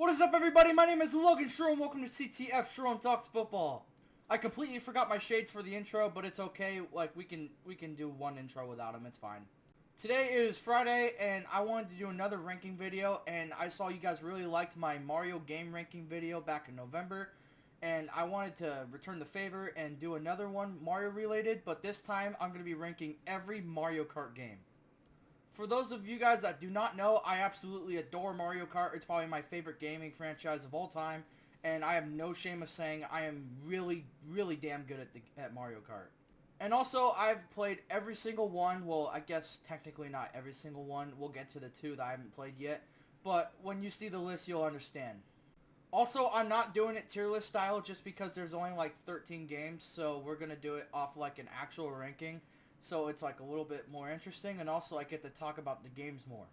What is up, everybody? My name is Logan Shrew, and welcome to CTF Shrew Talks Football. I completely forgot my shades for the intro, but it's okay. Like we can do one intro without them. It's fine. Today is Friday, and I wanted to do another ranking video, and I saw you guys really liked my Mario game ranking video back in November, and I wanted to return the favor and do another one Mario related, but this time I'm going to be ranking every Mario Kart game. For those of you guys that do not know, I absolutely adore Mario Kart. It's probably my favorite gaming franchise of all time, and I have no shame of saying I am really, really damn good at Mario Kart. And also, I've played every single one. Well, I guess technically not every single one. We'll get to the two that I haven't played yet, but when you see the list, you'll understand. Also, I'm not doing it tier list style just because there's only like 13 games, so we're going to do it off like an actual ranking. So it's like a little bit more interesting, and also I get to talk about the games more.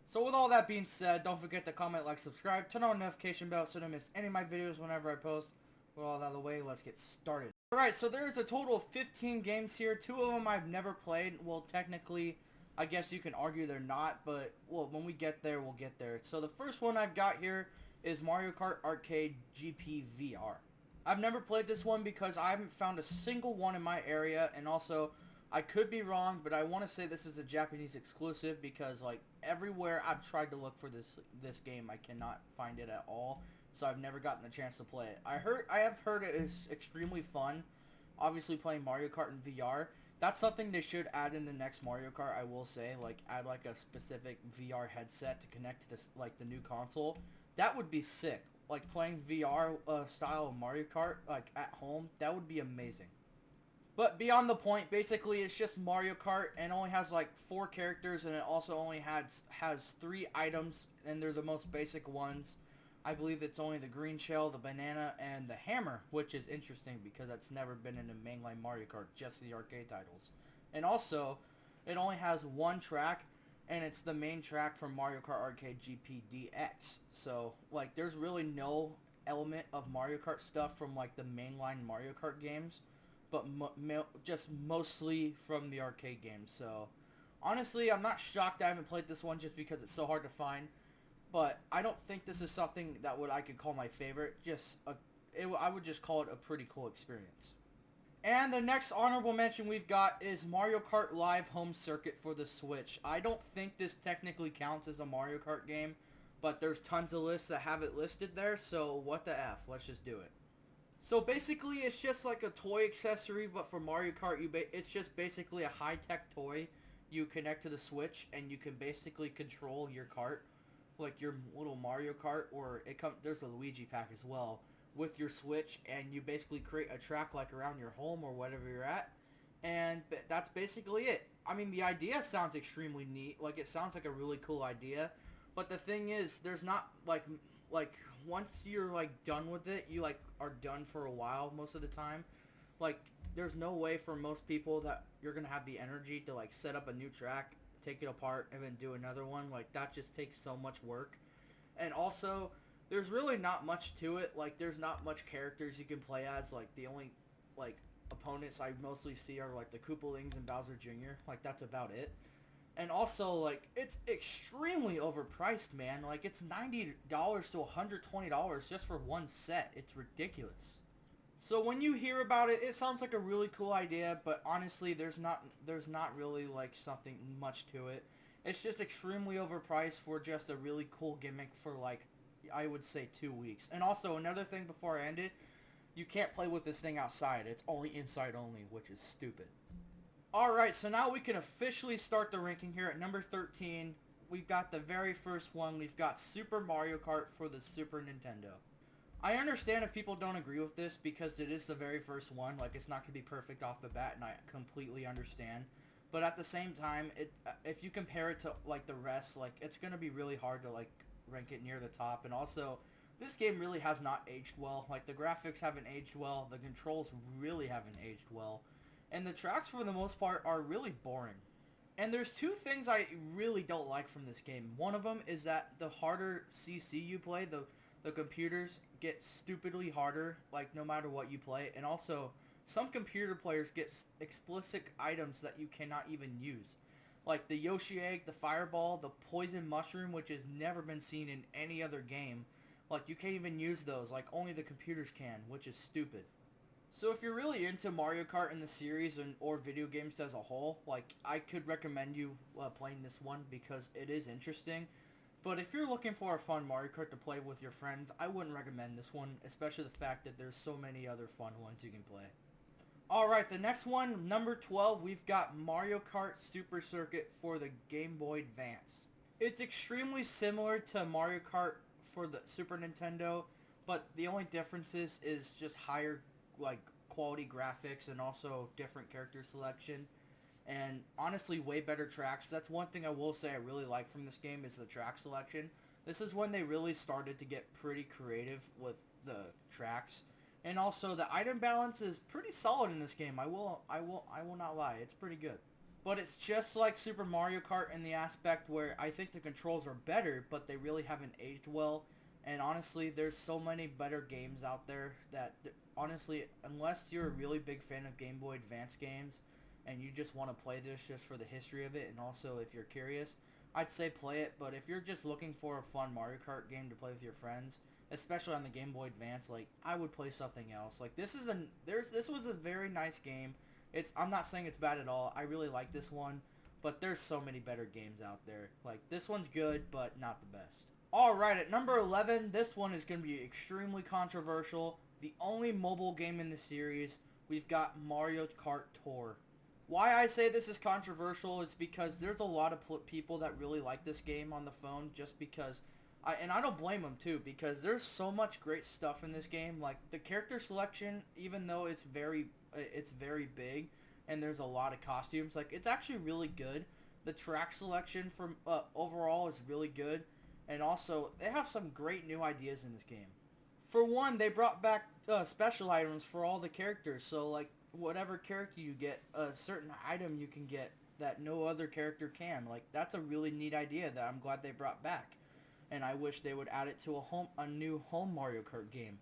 So with all that being said, don't forget to comment, like, subscribe, turn on the notification bell so you don't miss any of my videos whenever I post. With all that out of the way, let's get started. Alright, so there's a total of 15 games here. 2 of them I've never played. Well, technically, I guess you can argue they're not, but well, when we get there, we'll get there. So the first one I've got here is Mario Kart Arcade GP VR. I've never played this one because I haven't found a single one in my area, and also I could be wrong, but I want to say this is a Japanese exclusive because like everywhere I've tried to look for this game, I cannot find it at all. So I've never gotten the chance to play it. I have heard it is extremely fun. Obviously playing Mario Kart in VR. That's something they should add in the next Mario Kart, I will say. Like add like a specific VR headset to connect to this, like the new console. That would be sick. Like playing VR style of Mario Kart like at home, that would be amazing. But beyond the point, basically it's just Mario Kart and only has like 4 characters, and it also only has 3 items, and they're the most basic ones. I believe it's only the green shell, the banana, and the hammer, which is interesting because that's never been in a mainline Mario Kart, just the arcade titles. And also, it only has 1 track, and it's the main track from Mario Kart Arcade GP DX. So, like, there's really no element of Mario Kart stuff from like the mainline Mario Kart games, but just mostly from the arcade games. So honestly, I'm not shocked I haven't played this one just because it's so hard to find, but I don't think this is something that I could call my favorite. I would just call it a pretty cool experience. And the next honorable mention we've got is Mario Kart Live Home Circuit for the Switch. I don't think this technically counts as a Mario Kart game, but there's tons of lists that have it listed there, so what the F, let's just do it. So basically, it's just like a toy accessory, but for Mario Kart, it's just basically a high-tech toy you connect to the Switch, and you can basically control your kart, like your little Mario Kart, or there's a Luigi pack as well, with your Switch, and you basically create a track like around your home or whatever you're at, and that's basically it. I mean, the idea sounds extremely neat, like it sounds like a really cool idea, but the thing is, there's not like once you're like done with it, you like are done for a while most of the time. Like there's no way for most people that you're gonna have the energy to like set up a new track, take it apart, and then do another one. Like that just takes so much work. And also there's really not much to it. Like there's not much characters you can play as. Like the only like opponents I mostly see are like the Koopalings and Bowser Jr. Like that's about it. And also, like, it's extremely overpriced, man. Like, it's $90 to $120 just for one set. It's ridiculous. So when you hear about it, it sounds like a really cool idea, but honestly, there's not really, like, something much to it. It's just extremely overpriced for just a really cool gimmick for, like, I would say 2 weeks. And also, another thing before I end it, you can't play with this thing outside. It's only inside only, which is stupid. Alright, so now we can officially start the ranking here at number 13. We've got the very first one. We've got Super Mario Kart for the Super Nintendo. I understand if people don't agree with this because it is the very first one. Like, it's not going to be perfect off the bat, and I completely understand. But at the same time, if you compare it to, like, the rest, like, it's going to be really hard to, like, rank it near the top. And also, this game really has not aged well. Like, the graphics haven't aged well. The controls really haven't aged well. And the tracks, for the most part, are really boring. And there's 2 things I really don't like from this game. One of them is that the harder CC you play, the computers get stupidly harder, like, no matter what you play. And also, some computer players get explicit items that you cannot even use. Like the Yoshi egg, the fireball, the poison mushroom, which has never been seen in any other game. Like, you can't even use those. Like, only the computers can, which is stupid. So if you're really into Mario Kart in the series or video games as a whole, like, I could recommend you playing this one because it is interesting. But if you're looking for a fun Mario Kart to play with your friends, I wouldn't recommend this one, especially the fact that there's so many other fun ones you can play. Alright, the next one, number 12, we've got Mario Kart Super Circuit for the Game Boy Advance. It's extremely similar to Mario Kart for the Super Nintendo, but the only difference is just higher like quality graphics and also different character selection. And honestly, way better tracks. That's one thing I will say I really like from this game is the track selection. This is when they really started to get pretty creative with the tracks. And also the item balance is pretty solid in this game. I will not lie. It's pretty good. But it's just like Super Mario Kart in the aspect where I think the controls are better, but they really haven't aged well. And honestly, there's so many better games out there that, honestly, unless you're a really big fan of Game Boy Advance games and you just want to play this just for the history of it, and also if you're curious, I'd say play it. But if you're just looking for a fun Mario Kart game to play with your friends, especially on the Game Boy Advance, like, I would play something else. Like, this was a very nice game. I'm not saying it's bad at all. I really like this one, but there's so many better games out there. Like, this one's good, but not the best. Alright, at number 11, this one is going to be extremely controversial. The only mobile game in the series, we've got Mario Kart Tour. Why I say this is controversial is because there's a lot of people that really like this game on the phone just because, and I don't blame them too, because there's so much great stuff in this game. Like, the character selection, even though it's very big and there's a lot of costumes, like, it's actually really good. The track selection from overall is really good. And also, they have some great new ideas in this game. For one, they brought back special items for all the characters. So, like, whatever character you get, a certain item you can get that no other character can. Like, that's a really neat idea that I'm glad they brought back. And I wish they would add it to a new home Mario Kart game.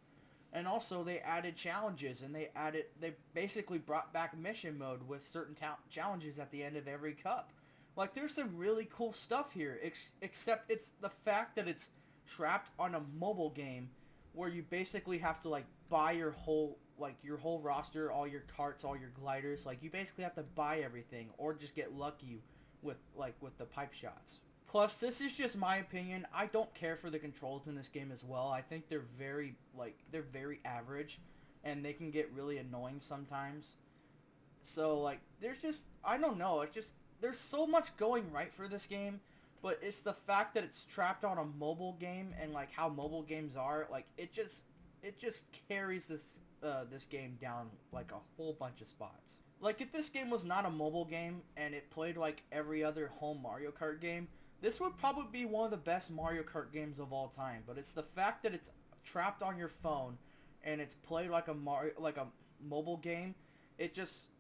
And also, they added challenges, and they basically brought back mission mode with certain challenges at the end of every cup. Like, there's some really cool stuff here, except it's the fact that it's trapped on a mobile game where you basically have to, like, buy your whole roster, all your carts, all your gliders. Like, you basically have to buy everything or just get lucky with the pipe shots. Plus, this is just my opinion. I don't care for the controls in this game as well. I think they're very average, and they can get really annoying sometimes. So, like, I don't know, it's just, there's so much going right for this game, but it's the fact that it's trapped on a mobile game and, like, how mobile games are, like, it just carries this game down, like, a whole bunch of spots. Like, if this game was not a mobile game and it played like every other home Mario Kart game, this would probably be one of the best Mario Kart games of all time. But it's the fact that it's trapped on your phone and it's played like a mobile game, it just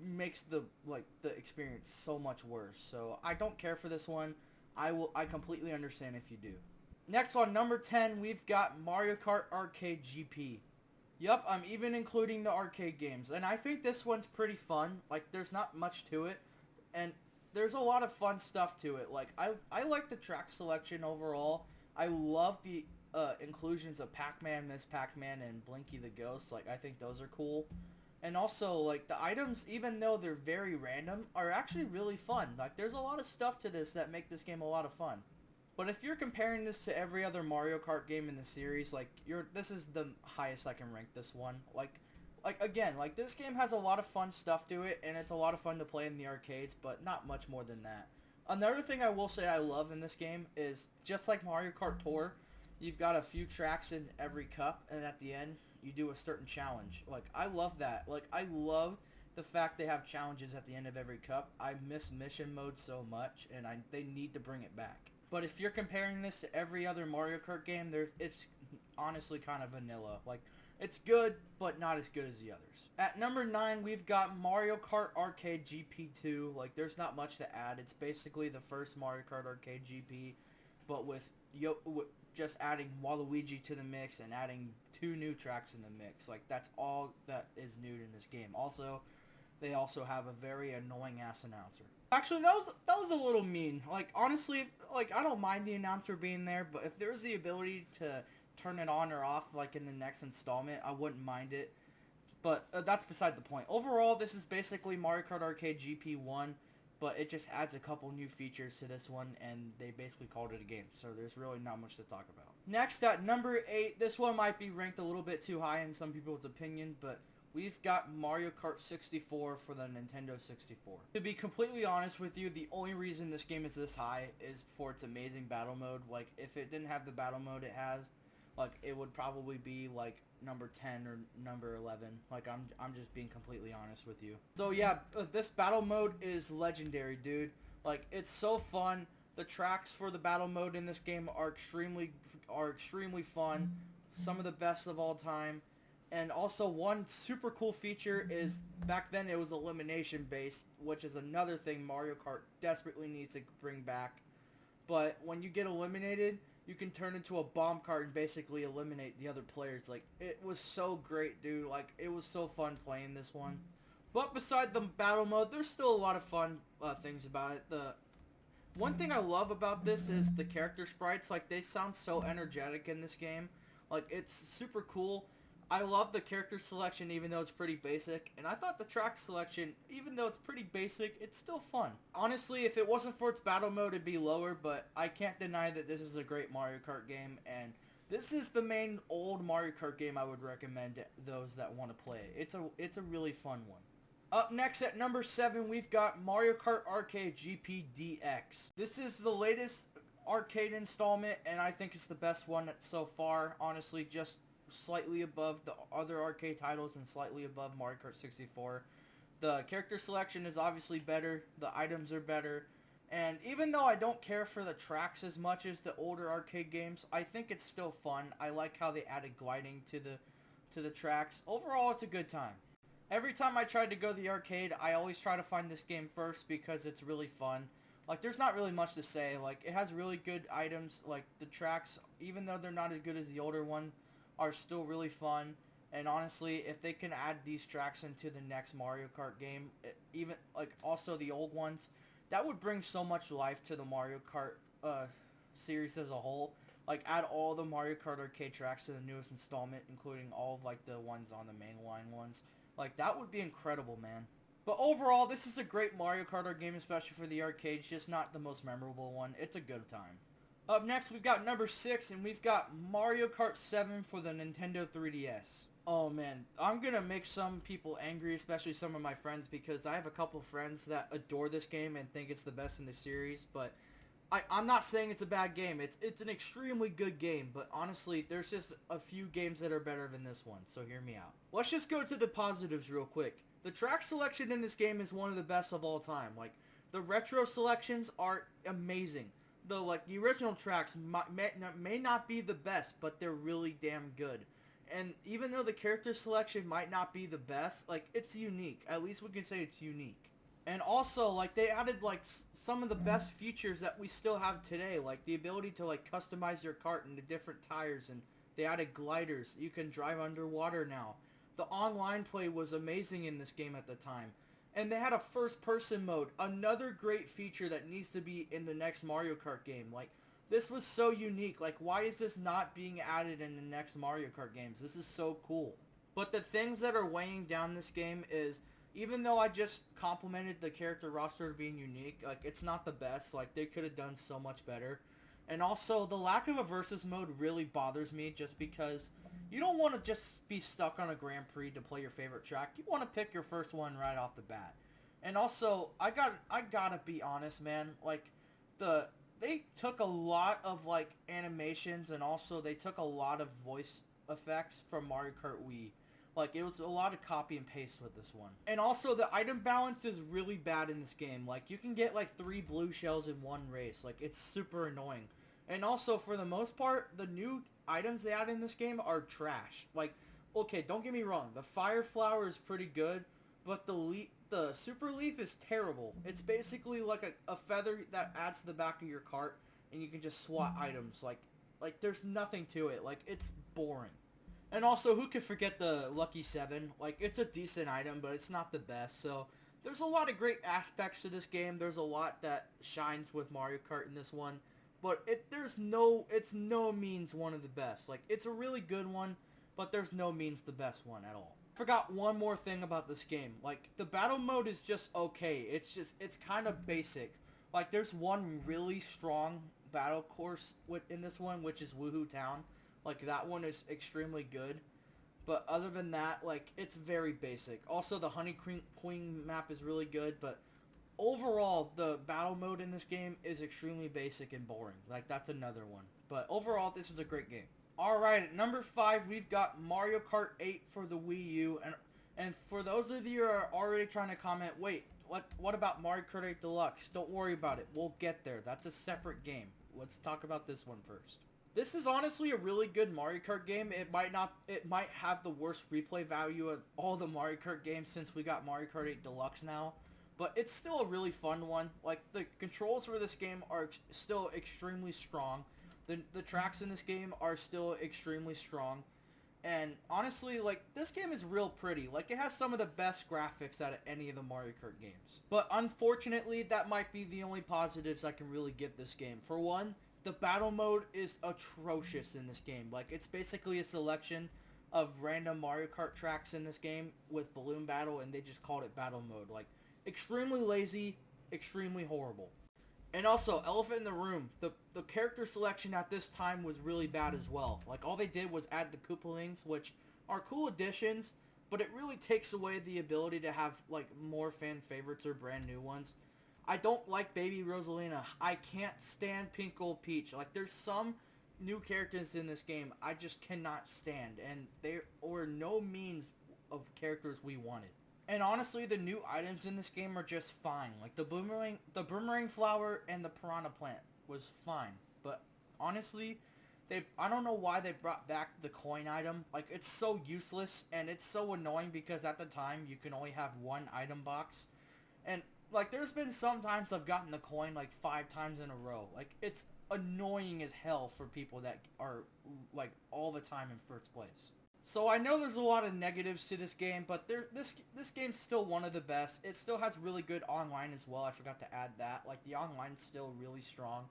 makes the experience so much worse. So I don't care for this one. I completely understand if you do. Next one, number 10, we've got Mario Kart Arcade GP. Yup, I'm even including the arcade games, and I think this one's pretty fun. Like, there's not much to it, and there's a lot of fun stuff to it. Like, I like the track selection overall. I love the inclusions of Pac-Man, Miss Pac-Man, and Blinky the Ghost. Like, I think those are cool. And also, like, the items, even though they're very random, are actually really fun. Like, there's a lot of stuff to this that make this game a lot of fun. But if you're comparing this to every other Mario Kart game in the series, like, this is the highest I can rank this one. Like again, like, this game has a lot of fun stuff to it, and it's a lot of fun to play in the arcades, but not much more than that. Another thing I will say I love in this game is, just like Mario Kart Tour, you've got a few tracks in every cup, and at the end, you do a certain challenge. Like, I love that. Like, I love the fact they have challenges at the end of every cup. I miss mission mode so much, and they need to bring it back. But if you're comparing this to every other Mario Kart game, it's honestly kind of vanilla. Like, it's good, but not as good as the others. At number 9, we've got Mario Kart Arcade GP2. Like, there's not much to add. It's basically the first Mario Kart Arcade GP, but with just adding Waluigi to the mix and adding 2 new tracks in the mix. Like, that's all that is new in this game. Also, they also have a very annoying ass announcer. Actually, that was a little mean. Like, honestly, like, I don't mind the announcer being there, but if there's the ability to turn it on or off like in the next installment, I wouldn't mind it. But that's beside the point. Overall, this is basically Mario Kart Arcade GP1, but it just adds a couple new features to this one, and they basically called it a game. So there's really not much to talk about. Next, at number 8, this one might be ranked a little bit too high in some people's opinion, but we've got Mario Kart 64 for the Nintendo 64. To be completely honest with you, the only reason this game is this high is for its amazing battle mode. Like, if it didn't have the battle mode it has, like, it would probably be, like, number 10 or number 11. Like, I'm just being completely honest with you. So, yeah, this battle mode is legendary, dude. Like, it's so fun. The tracks for the battle mode in this game are extremely fun. Some of the best of all time. And also, one super cool feature is, back then it was elimination based, which is another thing Mario Kart desperately needs to bring back. But when you get eliminated, you can turn into a bomb cart and basically eliminate the other players. Like, it was so great, dude. Like, it was so fun playing this one. But beside the battle mode, there's still a lot of fun things about it. The one thing I love about this is the character sprites. Like, they sound so energetic in this game. Like, it's super cool. I love the character selection even though it's pretty basic, and I thought the track selection, even though it's pretty basic, it's still fun. Honestly, if it wasn't for its battle mode, it'd be lower, but I can't deny that this is a great Mario Kart game, and this is the main old Mario Kart game I would recommend to those that want to play it. It's a really fun one. Up next at number 7, we've got Mario Kart Arcade GP DX. This is the latest arcade installment, and I think it's the best one so far, honestly, just slightly above the other arcade titles and slightly above Mario Kart 64. The character selection is obviously better, the items are better, and even though I don't care for the tracks as much as the older arcade games, I think it's still fun. I like how they added gliding to the tracks. Overall, it's a good time. Every time I tried to go to the arcade, I always try to find this game first because it's really fun. Like, there's not really much to say. Like, it has really good items. Like, the tracks, even though they're not as good as the older ones, are still really fun. And honestly, if they can add these tracks into the next Mario Kart game, even like also the old ones, that would bring so much life to the Mario Kart series as a whole. Like, add all the Mario Kart arcade tracks to the newest installment, including all of like the ones on the mainline ones. Like, that would be incredible, man. But overall, this is a great Mario Kart game, especially for the arcades, just not the most memorable one. It's a good time. Up next, we've got number 6, and we've got Mario Kart 7 for the Nintendo 3DS. Oh man, I'm gonna make some people angry, especially some of my friends, because I have a couple friends that adore this game and think it's the best in the series, but I'm not saying it's a bad game. It's an extremely good game, but honestly, there's just a few games that are better than this one, so hear me out. Let's just go to the positives real quick. The track selection in this game is one of the best of all time. Like, the retro selections are amazing. The original tracks may not be the best, but they're really damn good. And even though the character selection might not be the best, like, it's unique. At least we can say it's unique. And also, like, they added, like, some of the best features that we still have today. Like, the ability to, like, customize your kart into different tires. And they added gliders. You can drive underwater now. The online play was amazing in this game at the time. And they had a first-person mode. Another great feature that needs to be in the next Mario Kart game. Like, this was so unique. Like, why is this not being added in the next Mario Kart games? This is so cool. But the things that are weighing down this game is, even though I just complimented the character roster being unique, like, it's not the best. Like, they could have done so much better. And also, the lack of a versus mode really bothers me, just because you don't want to just be stuck on a Grand Prix to play your favorite track. You want to pick your first one right off the bat. And also, I gotta be honest, man. Like, they took a lot of, like, animations, and also they took a lot of voice effects from Mario Kart Wii. Like, it was a lot of copy and paste with this one. And also, the item balance is really bad in this game. Like, you can get, like, 3 blue shells in one race. Like, it's super annoying. And also, for the most part, the new items they add in this game are trash. Like, okay, don't get me wrong. The Fire Flower is pretty good, but the Super Leaf is terrible. It's basically like a feather that adds to the back of your cart, and you can just swat items. Like, there's nothing to it. Like, it's boring. And also, who could forget the Lucky 7? Like, it's a decent item, but it's not the best. So, there's a lot of great aspects to this game. There's a lot that shines with Mario Kart in this one. but it's no means one of the best. Like, it's a really good one, but there's no means the best one at all. Forgot one more thing about this game. Like, the battle mode is just okay. It's kind of basic. Like, there's one really strong battle course in this one, which is Woohoo Town. Like, that one is extremely good. But other than that, like, it's very basic. Also, the Honey Queen map is really good, but overall, the battle mode in this game is extremely basic and boring. Like, that's another one. But overall, this is a great game. Alright, at number 5, we've got Mario Kart 8 for the Wii U. And for those of you who are already trying to comment, wait, what about Mario Kart 8 Deluxe? Don't worry about it. We'll get there. That's a separate game. Let's talk about this one first. This is honestly a really good Mario Kart game. It might have the worst replay value of all the Mario Kart games since we got Mario Kart 8 Deluxe now. But it's still a really fun one. Like, the controls for this game are still extremely strong. The tracks in this game are still extremely strong. And honestly, like, this game is real pretty. Like, it has some of the best graphics out of any of the Mario Kart games. But unfortunately, that might be the only positives I can really give this game. For one, the battle mode is atrocious in this game. Like, it's basically a selection of random Mario Kart tracks in this game with balloon battle, and they just called it battle mode. Like, extremely lazy, extremely horrible. And also, elephant in the room, the character selection at this time was really bad as well. Like, all they did was add the Koopalings, which are cool additions, but it really takes away the ability to have, like, more fan favorites or brand new ones. I don't like Baby Rosalina. I can't stand Pinkle Peach. Like, there's some new characters in this game I just cannot stand, and they were no means of characters we wanted. And honestly, the new items in this game are just fine. Like, the boomerang flower and the piranha plant was fine. But honestly, I don't know why they brought back the coin item. Like, it's so useless, and it's so annoying because at the time, you can only have one item box. And, like, there's been some times I've gotten the coin, like, 5 times in a row. Like, it's annoying as hell for people that are, like, all the time in first place. So I know there's a lot of negatives to this game, but this game's still one of the best. It still has really good online as well. I forgot to add that. Like, the online's still really strong.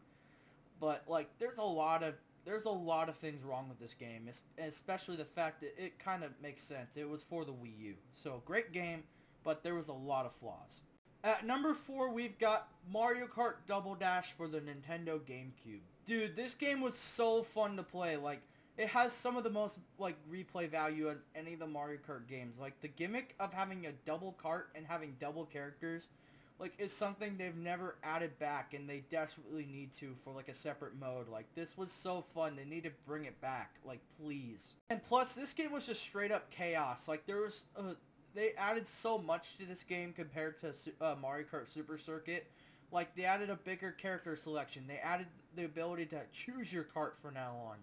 But, like, there's a lot of things wrong with this game, especially the fact that it kind of makes sense. It was for the Wii U. So, great game, but there was a lot of flaws. At number 4, we've got Mario Kart Double Dash for the Nintendo GameCube. Dude, this game was so fun to play. Like, it has some of the most, like, replay value of any of the Mario Kart games. Like, the gimmick of having a double cart and having double characters, like, is something they've never added back, and they desperately need to for, like, a separate mode. Like, this was so fun. They need to bring it back. Like, please. And plus, this game was just straight up chaos. Like, there was, they added so much to this game compared to Mario Kart Super Circuit. Like, they added a bigger character selection. They added the ability to choose your cart from now on.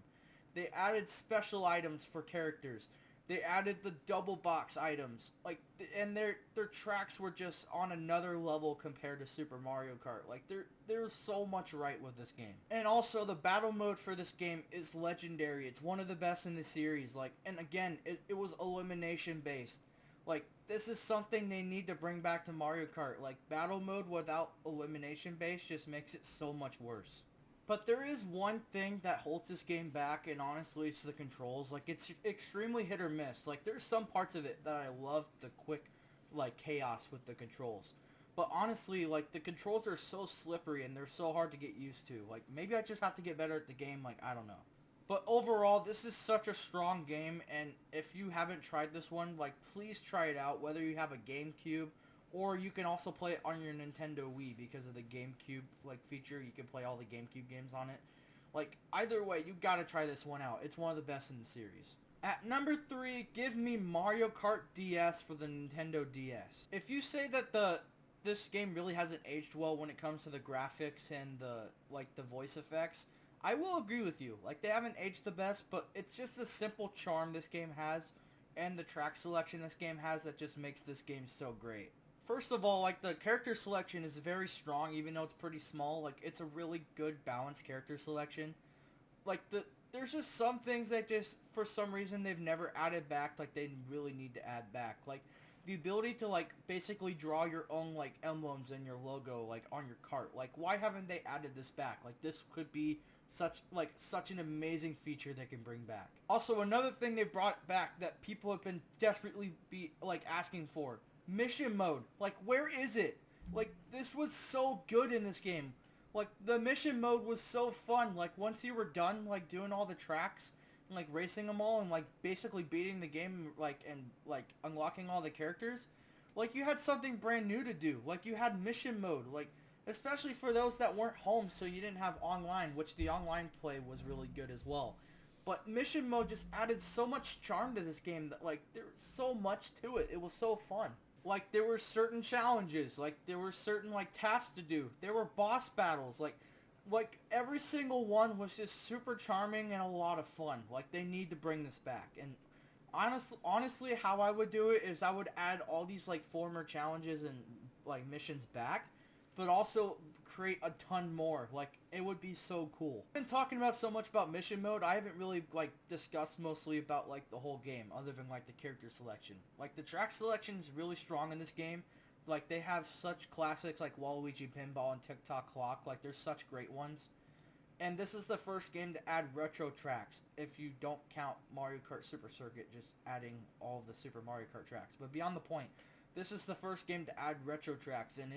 They added special items for characters. They added the double box items. Like, and their tracks were just on another level compared to Super Mario Kart. Like, there's so much right with this game. And also, the battle mode for this game is legendary. It's one of the best in the series. Like, and again, it was elimination based. Like, this is something they need to bring back to Mario Kart. Like, battle mode without elimination base just makes it so much worse. But there is one thing that holds this game back, and honestly, it's the controls. Like, it's extremely hit or miss. Like, there's some parts of it that I love the quick, like, chaos with the controls. But honestly, like, the controls are so slippery, and they're so hard to get used to. Like, maybe I just have to get better at the game, like, I don't know. But overall, this is such a strong game, and if you haven't tried this one, like, please try it out, whether you have a GameCube, or you can also play it on your Nintendo Wii because of the GameCube, like, feature. You can play all the GameCube games on it. Like, either way, you gotta try this one out. It's one of the best in the series. At number 3, give me Mario Kart DS for the Nintendo DS. If you say that this game really hasn't aged well when it comes to the graphics and the voice effects, I will agree with you. Like, they haven't aged the best, but it's just the simple charm this game has and the track selection this game has that just makes this game so great. First of all, like, the character selection is very strong, even though it's pretty small. Like, it's a really good, balanced character selection. Like, there's just some things that just, for some reason, they've never added back, like, they really need to add back. Like, the ability to like basically draw your own like emblems and your logo like on your cart. Like, why haven't they added this back? Like, this could be such an amazing feature they can bring back. Also, another thing they brought back that people have been desperately asking for, mission mode. Like, where is it? Like, this was so good in this game. Like, the mission mode was so fun. Like, once you were done like doing all the tracks and like racing them all and like basically beating the game and unlocking all the characters, like, you had something brand new to do. Like, you had mission mode. Like, especially for those that weren't home, so you didn't have online, which the online play was really good as well. But mission mode just added so much charm to this game that like there was so much to it. It was so fun. Like, there were certain challenges, like there were certain like tasks to do. There were boss battles, like every single one was just super charming and a lot of fun. Like, they need to bring this back. And honestly, how I would do it is I would add all these like former challenges and like missions back, but also create a ton more. Like, it would be so cool. I've been talking about so much about mission mode, I haven't really like discussed mostly about like the whole game other than like the character selection. Like, the track selection is really strong in this game. Like, they have such classics like Waluigi Pinball and Tick-Tock Clock. Like, there's such great ones. And this is the first game to add retro tracks, if you don't count Mario Kart Super Circuit, just adding all of the Super Mario Kart tracks. But beyond the point, this is the first game to add retro tracks, and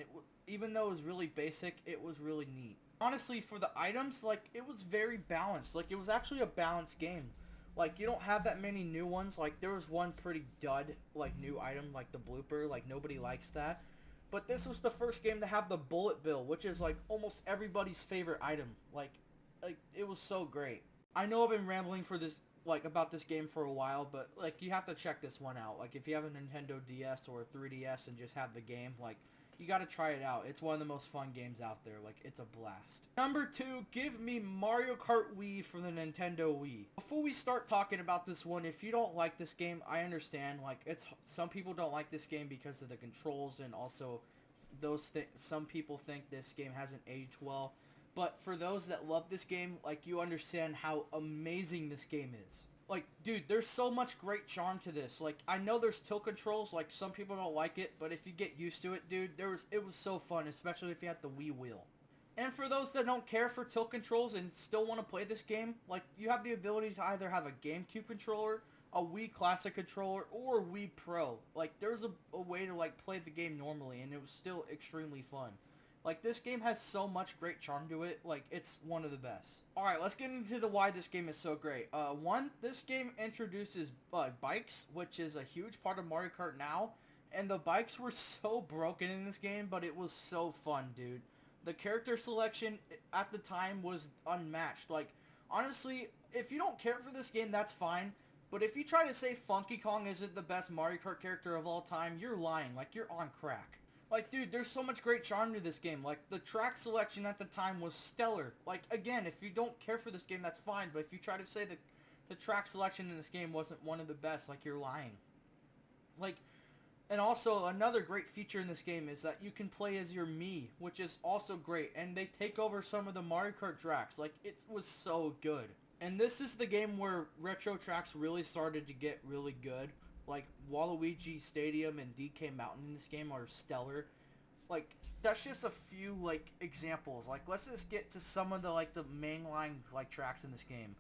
even though it was really basic, it was really neat. Honestly, for the items, like, it was very balanced. Like, it was actually a balanced game. Like, you don't have that many new ones. Like, there was one pretty dud, like, new item, like the blooper. Like, nobody likes that. But this was the first game to have the bullet bill, which is, like, almost everybody's favorite item. Like, it was so great. I know I've been rambling for this, like, about this game for a while, but, like, you have to check this one out. Like, if you have a Nintendo DS or a 3DS and just have the game, like, you gotta try it out. It's one of the most fun games out there. Like, it's a blast. Number 2, give me Mario Kart Wii for the Nintendo Wii. Before we start talking about this one, if you don't like this game, I understand. Like, some people don't like this game because of the controls, and also some people think this game hasn't aged well. But for those that love this game, like, you understand how amazing this game is. Like, dude, there's so much great charm to this. Like, I know there's tilt controls, like, some people don't like it, but if you get used to it, dude, it was so fun, especially if you had the Wii wheel. And for those that don't care for tilt controls and still want to play this game, like, you have the ability to either have a GameCube controller, a Wii Classic controller, or a Wii Pro. Like, there's a way to, like, play the game normally, and it was still extremely fun. Like, this game has so much great charm to it. Like, it's one of the best. Alright, let's get into why this game is so great. One, this game introduces bikes, which is a huge part of Mario Kart now. And the bikes were so broken in this game, but it was so fun, dude. The character selection at the time was unmatched. Like, honestly, if you don't care for this game, that's fine. But if you try to say Funky Kong isn't the best Mario Kart character of all time, you're lying. Like, you're on crack. Like, dude, there's so much great charm to this game. Like, the track selection at the time was stellar. Like, again, if you don't care for this game, that's fine. But if you try to say that the track selection in this game wasn't one of the best, like, you're lying. Like, and also, another great feature in this game is that you can play as your Mii, which is also great. And they take over some of the Mario Kart tracks. Like, it was so good. And this is the game where retro tracks really started to get really good. Like, Waluigi Stadium and DK Mountain in this game are stellar. Like, that's just a few, like, examples. Like, let's just get to some of the, like, the mainline, like, tracks in this game.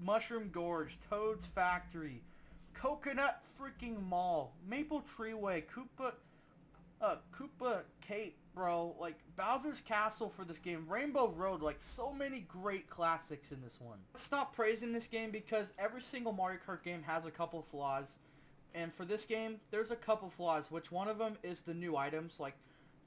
Mushroom Gorge, Toad's Factory, Coconut freaking Mall, Maple Treeway, Koopa Cape, bro. Like, Bowser's Castle for this game, Rainbow Road, like, so many great classics in this one. Let's stop praising this game because every single Mario Kart game has a couple flaws. And for this game, there's a couple flaws, which one of them is the new items. Like,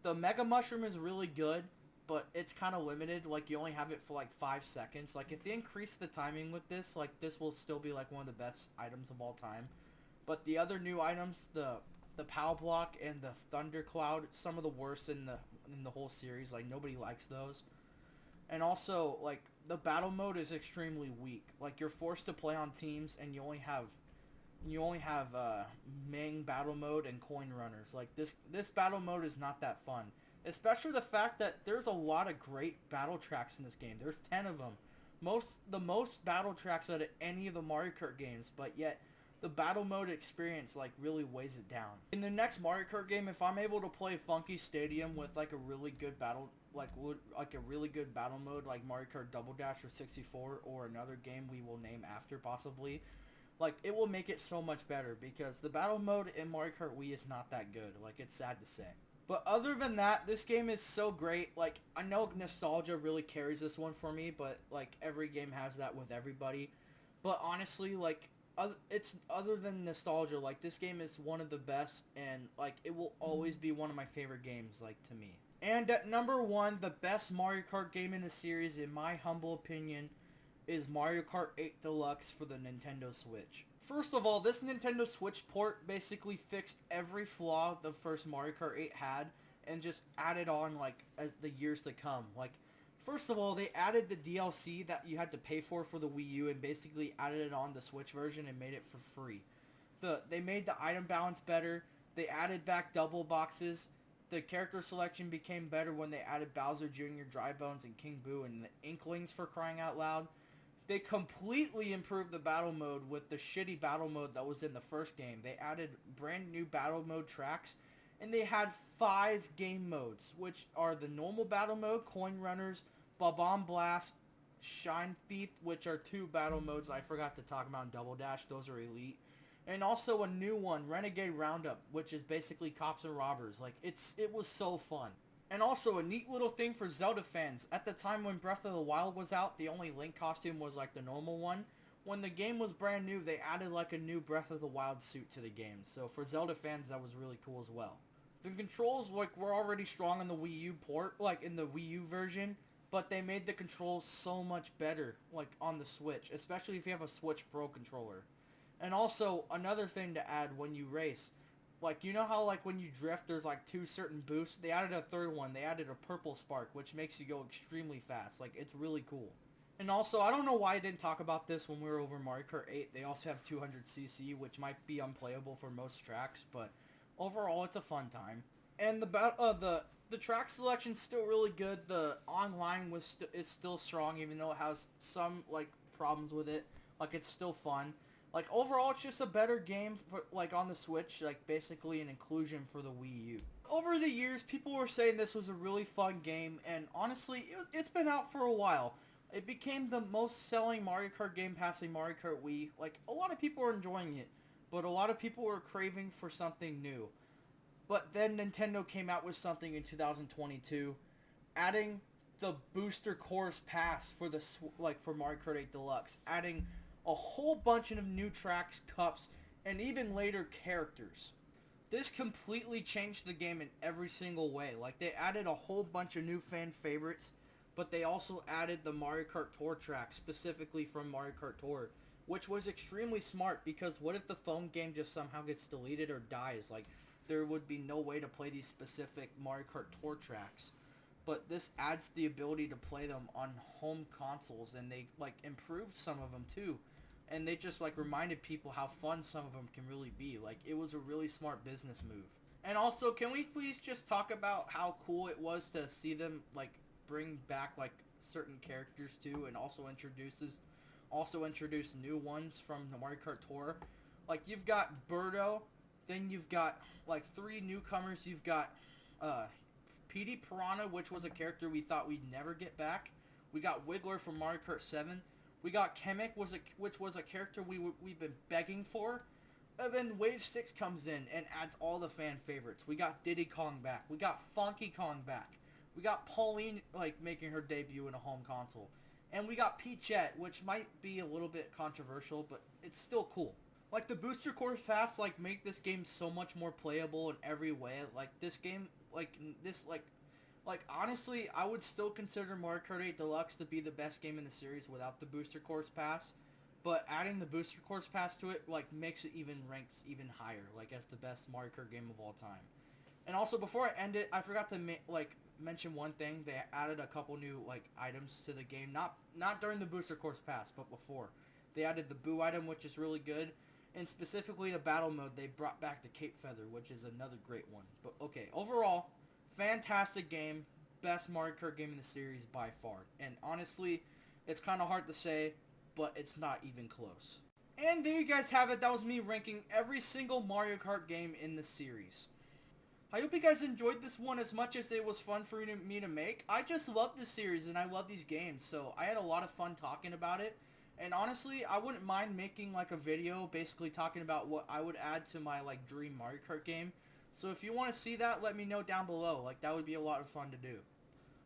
the Mega Mushroom is really good, but it's kind of limited. Like, you only have it for, like, 5 seconds. Like, if they increase the timing with this, like, this will still be, like, one of the best items of all time. But the other new items, the Pow Block and the Thunder Cloud, some of the worst in the whole series. Like, nobody likes those. And also, like, the battle mode is extremely weak. Like, you're forced to play on teams, and you only have main battle mode and coin runners. Like, this battle mode is not that fun, especially the fact that there's a lot of great battle tracks in this game. There's 10 of them, the most battle tracks out of any of the Mario Kart games, but yet the battle mode experience like really weighs it down. In the next Mario Kart game, if I'm able to play Funky Stadium with like a really good battle a really good battle mode like Mario Kart Double Dash or 64 or another game we will name after possibly, like it will make it so much better because the battle mode in Mario Kart Wii is not that good. Like it's sad to say. But other than that, this game is so great. Like I know nostalgia really carries this one for me, but like every game has that with everybody. But honestly, like it's other than nostalgia, like this game is one of the best and like it will always be one of my favorite games like to me. And at number 1, the best Mario Kart game in the series in my humble opinion is Mario Kart 8 Deluxe for the Nintendo Switch. First of all, this Nintendo Switch port basically fixed every flaw the first Mario Kart 8 had and just added on like as the years to come. Like first of all, they added the DLC that you had to pay for the Wii U and basically added it on the Switch version and made it for free. They made the item balance better. They added back double boxes. The character selection became better when they added Bowser Jr., Dry Bones, and King Boo and the Inklings for crying out loud. They completely improved the battle mode with the shitty battle mode that was in the first game. They added brand new battle mode tracks, and they had 5 game modes, which are the normal battle mode, Coin Runners, Bob-omb Blast, Shine Thief, which are 2 battle modes I forgot to talk about in Double Dash. Those are elite. And also a new one, Renegade Roundup, which is basically cops and robbers. Like, it was so fun. And also, a neat little thing for Zelda fans. At the time when Breath of the Wild was out, the only Link costume was like the normal one. When the game was brand new, they added like a new Breath of the Wild suit to the game. So for Zelda fans, that was really cool as well. The controls like were already strong in the Wii U port, like in the Wii U version, but they made the controls so much better, like on the Switch, especially if you have a Switch Pro controller. And also, another thing to add when you race, like, you know how, like, when you drift, there's, like, 2 certain boosts? They added a third one. They added a purple spark, which makes you go extremely fast. Like, it's really cool. And also, I don't know why I didn't talk about this when we were over Mario Kart 8. They also have 200cc, which might be unplayable for most tracks, but overall, it's a fun time. And the track selection's still really good. The online is still strong, even though it has some, like, problems with it. Like, it's still fun. Like, overall, it's just a better game, for, like, on the Switch, like, basically an inclusion for the Wii U. Over the years, people were saying this was a really fun game, and honestly, it's been out for a while. It became the most selling Mario Kart game passing Mario Kart Wii. Like, a lot of people are enjoying it, but a lot of people were craving for something new. But then Nintendo came out with something in 2022, adding the Booster Course Pass for for Mario Kart 8 Deluxe, adding a whole bunch of new tracks, cups, and even later characters. This completely changed the game in every single way. Like, they added a whole bunch of new fan favorites, but they also added the Mario Kart Tour track, specifically from Mario Kart Tour, which was extremely smart because what if the phone game just somehow gets deleted or dies? Like, there would be no way to play these specific Mario Kart Tour tracks. But this adds the ability to play them on home consoles, and they, like, improved some of them too. And they just, like, reminded people how fun some of them can really be. Like, it was a really smart business move. And also, can we please just talk about how cool it was to see them, like, bring back, like, certain characters too, and also introduce new ones from the Mario Kart Tour. Like, you've got Birdo, then you've got, like, 3 newcomers. You've got, PD Piranha, which was a character we thought we'd never get back. We got Wiggler from Mario Kart 7. We got Kamek, which was a character we've been begging for. And then Wave 6 comes in and adds all the fan favorites. We got Diddy Kong back. We got Funky Kong back. We got Pauline, like, making her debut in a home console. And we got Peachette, which might be a little bit controversial, but it's still cool. Like, the Booster Course Pass, like, make this game so much more playable in every way. Like, this game, honestly, I would still consider Mario Kart 8 Deluxe to be the best game in the series without the Booster Course Pass. But adding the Booster Course Pass to it, like, makes it ranks even higher, like, as the best Mario Kart game of all time. And also, before I end it, I forgot to, mention one thing. They added a couple new, like, items to the game. Not during the Booster Course Pass, but before. They added the Boo item, which is really good. And specifically the battle mode, they brought back the Cape Feather, which is another great one. But, okay, overall, fantastic game. Best Mario Kart game in the series by far. And honestly, it's kind of hard to say, but it's not even close. And there you guys have it. That was me ranking every single Mario Kart game in the series. I hope you guys enjoyed this one as much as it was fun for me to make. I just love this series and I love these games, so I had a lot of fun talking about it. And honestly, I wouldn't mind making like a video basically talking about what I would add to my like dream Mario Kart game. So if you want to see that, let me know down below. Like, that would be a lot of fun to do.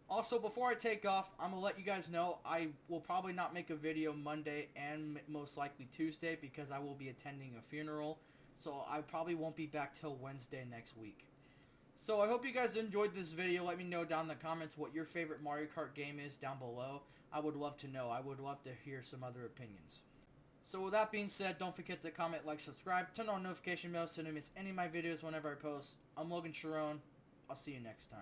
Also, before I take off, I'm going to let you guys know I will probably not make a video Monday and most likely Tuesday because I will be attending a funeral. So I probably won't be back till Wednesday next week. So I hope you guys enjoyed this video. Let me know down in the comments what your favorite Mario Kart game is down below. I would love to know. I would love to hear some other opinions. So with that being said, don't forget to comment, like, subscribe, turn on notification bells so you don't miss any of my videos whenever I post. I'm Logan Sharon. I'll see you next time.